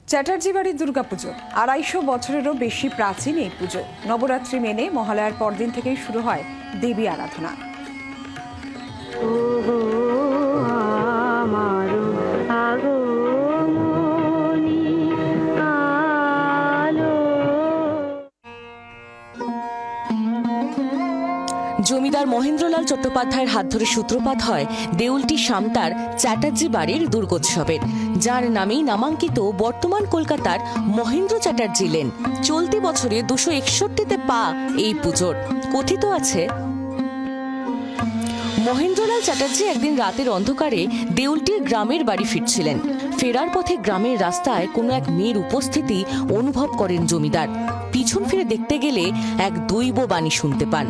চ্যাটার্জি বাড়ির দুর্গাপুজো ২৫০ বছরেরও বেশি প্রাচীন এই পুজো। নবরাত্রি মেনে মহালয়ার পরদিন থেকেই শুরু হয় দেবী আরাধনা। জমিদার মহেন্দ্রলাল চট্টোপাধ্যায়ের হাত ধরে সূত্রপাত হয় দেউলটি সামতার চ্যাটার্জি বাড়ির দুর্গোৎসবের, যার নামেই নামাঙ্কিত বর্তমান কলকাতার মহেন্দ্র চ্যাটার্জি লেন। চলতি বছরে ২৬১তে পা এই পুজোর। কথিত আছে, মহেন্দ্রলাল চ্যাটার্জি একদিন রাতের অন্ধকারে দেউলটির গ্রামের বাড়ি ফিরছিলেন। ফেরার পথে গ্রামের রাস্তায় কোনো এক মেয়ের উপস্থিতি অনুভব করেন জমিদার। পিছন ফিরে দেখতে গেলে এক দৈব বাণী শুনতে পান।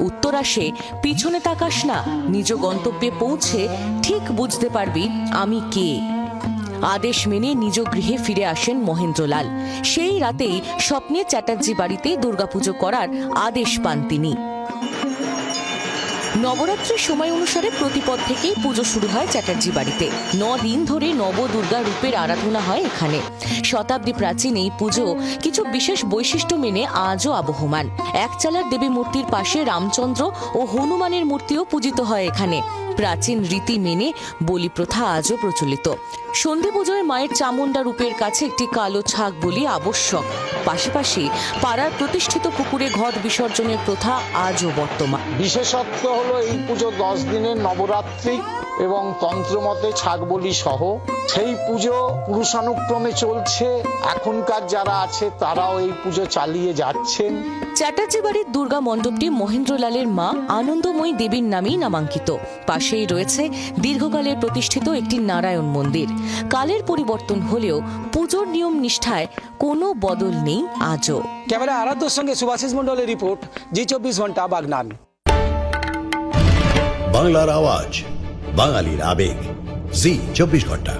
উত্তর আসে, পিছনে তাকাস না, নিজ গন্তব্যে পৌঁছে ঠিক বুঝতে পারবি আমি কে। আদেশ মেনে নিজ গৃহে ফিরে আসেন মহেন্দ্রলাল। সেই রাতেই স্বপ্নে চ্যাটার্জি বাড়িতে দুর্গাপুজো করার আদেশ পান তিনি। নবরাত্রির সময় অনুসারে প্রতিপদ থেকেই পুজো শুরু হয় চ্যাটার্জি বাড়িতে। ৯ দিন ধরে নবদুর্গা রূপের আরাধনা হয় এখানে। শতাব্দী প্রাচীন এই পুজো কিছু বিশেষ বৈশিষ্ট্য মেনে আজও আবহমান। একচালার দেবী মূর্তির পাশে রামচন্দ্র ও হনুমানের মূর্তিও পূজিত হয় এখানে। প্রাচীন রীতি মেনে বলি প্রথা আজও প্রচলিত। সন্ধি পুজোয় মায়ের চামুন্ডা রূপের কাছে একটি কালো ছাগ বলি আবশ্যক। পাশাপাশি পাড়ার প্রতিষ্ঠিত পুকুরে ঘট বিসর্জনের প্রথা আজও বর্তমান। বিশেষত্ব হলো এই পুজো 10 দিনের নবরাত্রি এবং তন্ত্রমতে ছাগ বলি সহ। সেই পুজো পুরুষানুক্রমে চলছে। এখনকার যারা আছে তারাও এই পুজো চালিয়ে যাচ্ছেন। চ্যাটার্জি বাড়ির দুর্গা মণ্ডপটি মহেন্দ্রলালের মা আনন্দময়ী দেবীর নামেই নামাঙ্কিত। পাশেই রয়েছে দীর্ঘকালের প্রতিষ্ঠিত একটি নারায়ণ মন্দির। কালের পরিবর্তন হলেও পুজোর নিয়ম নিষ্ঠায় কোনো বদল নেই আজও। ক্যামেরা আরাধ্যর সঙ্গে সুভাষিস মন্ডলের রিপোর্ট, জি24 ঘন্টা, বাগনান। বাংলার আওয়াজ, বাঙালির আবেগ, জি24 ঘন্টা।